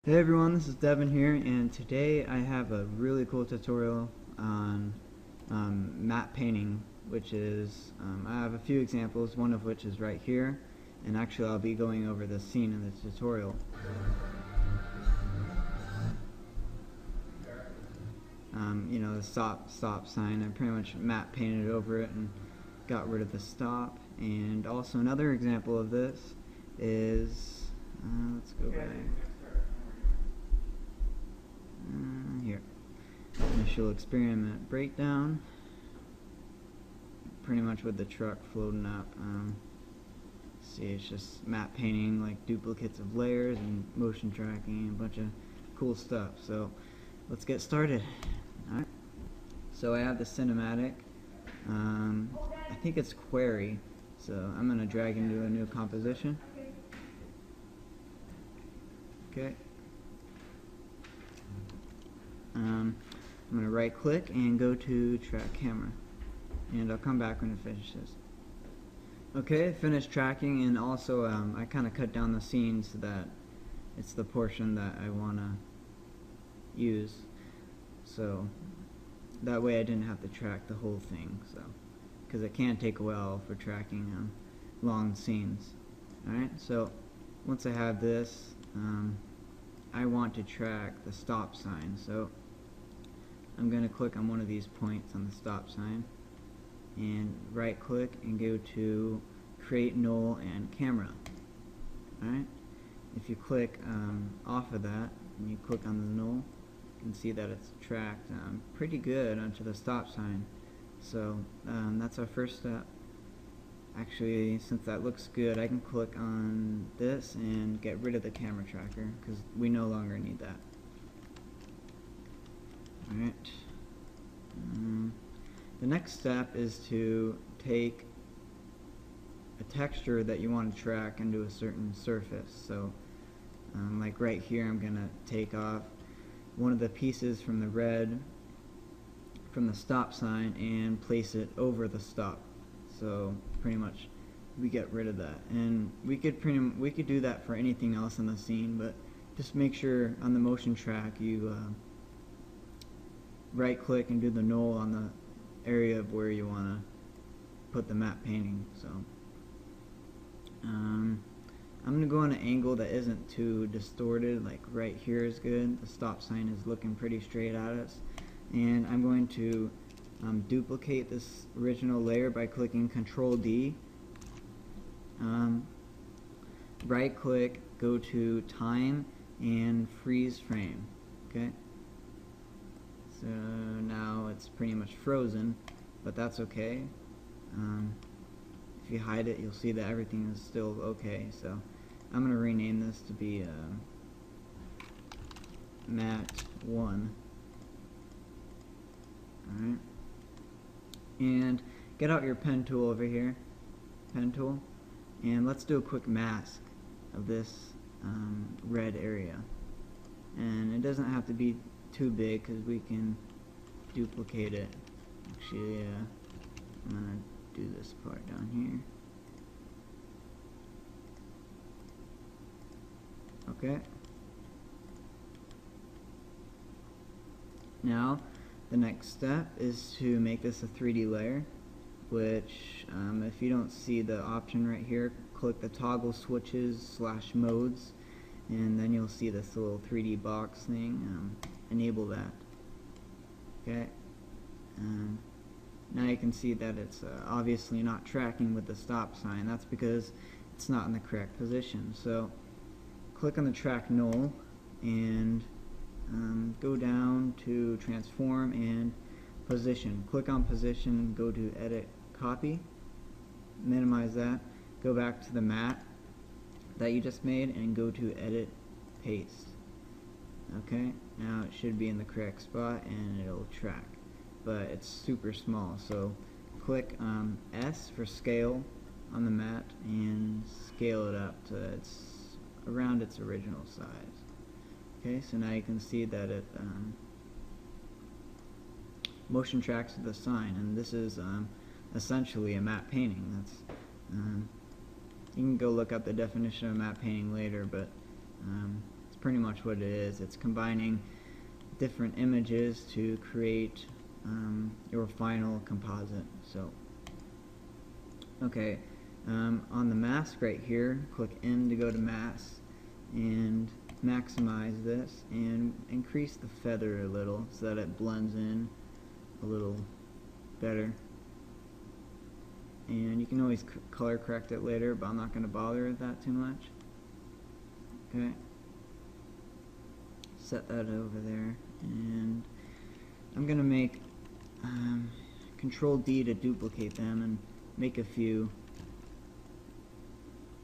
Hey everyone, this is Devin here, and today I have a really cool tutorial on matte painting, which is, I have a few examples, one of which is right here, and actually I'll be going over the scene in the tutorial. You know, the stop sign, I pretty much matte painted over it and got rid of the stop. And also another example of this is, let's go back. Here, initial experiment breakdown, pretty much with the truck floating up. See, it's just matte painting, like duplicates of layers and motion tracking and a bunch of cool stuff. So let's get started. Alright, so I have the cinematic. I think it's query, so I'm going to drag into a new composition. Okay. I'm going to right click and go to track camera, and I'll come back when it finishes. Okay, finished tracking, and also I kind of cut down the scene so that it's the portion that I want to use, so that way I didn't have to track the whole thing, so because it can take a while for tracking long scenes. Alright, so once I have this, I want to track the stop sign, so I'm going to click on one of these points on the stop sign and right click and go to create null and camera. Alright, if you click off of that and you click on the null, you can see that it's tracked pretty good onto the stop sign. So that's our first step. Actually, since that looks good, I can click on this and get rid of the camera tracker because we no longer need that. Alright. The next step is to take a texture that you want to track into a certain surface. So, like right here, I'm going to take off one of the pieces from the red from the stop sign and place it over the stop. So pretty much we get rid of that, and we could do that for anything else in the scene, but just make sure on the motion track you right click and do the null on the area of where you want to put the matte painting. So I'm going to go on an angle that isn't too distorted, like right here is good. The stop sign is looking pretty straight at us, and I'm going to duplicate this original layer by clicking Control D. Right click, go to time and freeze frame. Okay, so now it's pretty much frozen, but that's okay. If you hide it, you'll see that everything is still okay. So I'm going to rename this to be matte 1. Alright, and get out your pen tool over here, pen tool, and let's do a quick mask of this red area. And it doesn't have to be too big because we can duplicate it. Actually, I'm going to do this part down here. Okay. Now, the next step is to make this a 3D layer, which if you don't see the option right here, click the toggle switches / modes, and then you'll see this little 3D box thing. Enable that. Okay. Now you can see that it's obviously not tracking with the stop sign. That's because it's not in the correct position. So click on the track null and go down to transform and position. Click on position, go to edit copy, minimize that, go back to the matte that you just made and go to edit paste. Okay, now it should be in the correct spot and it'll track, but it's super small, so click S for scale on the matte and scale it up to around its original size. Okay, so now you can see that it motion tracks the sign, and this is essentially a matte painting. That's you can go look up the definition of matte painting later, but it's pretty much what it is. It's combining different images to create your final composite. So, okay, on the mask right here, click N to go to mask, and maximize this and increase the feather a little so that it blends in a little better. And you can always color correct it later, but I'm not going to bother with that too much. Okay, set that over there, and I'm going to make Control D to duplicate them and make a few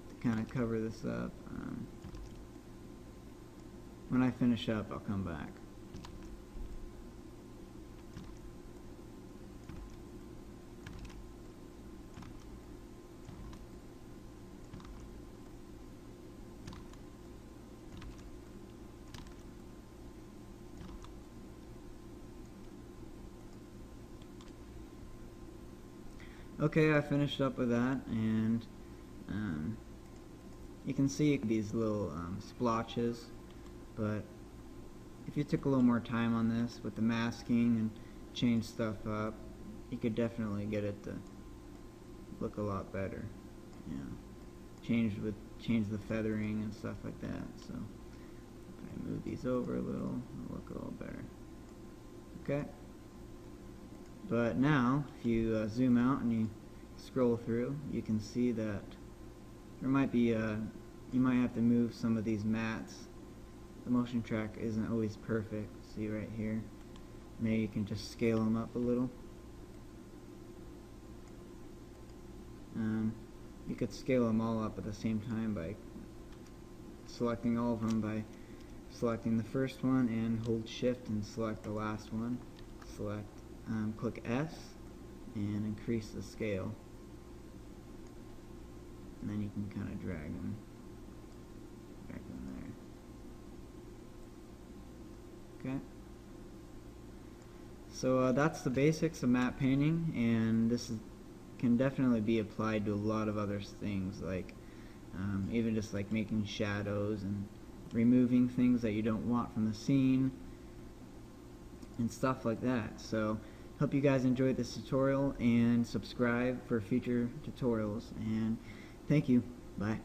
to kind of cover this up. When I finish up, I'll come back. Okay, I finished up with that, and you can see these little splotches, but if you took a little more time on this with the masking and change stuff up, you could definitely get it to look a lot better. Yeah, change the feathering and stuff like that. So if I move these over a little, it'll look a little better. Okay. But now, if you zoom out and you scroll through, you can see that there might be you might have to move some of these mats. The motion track isn't always perfect. See right here. Maybe you can just scale them up a little. You could scale them all up at the same time by selecting all of them by selecting the first one and hold shift and select the last one. Select click S and increase the scale, and then you can kind of drag them there. Okay, so that's the basics of matte painting, and this can definitely be applied to a lot of other things, like even just like making shadows and removing things that you don't want from the scene and stuff like that. So hope you guys enjoyed this tutorial, and subscribe for future tutorials, and thank you. Bye.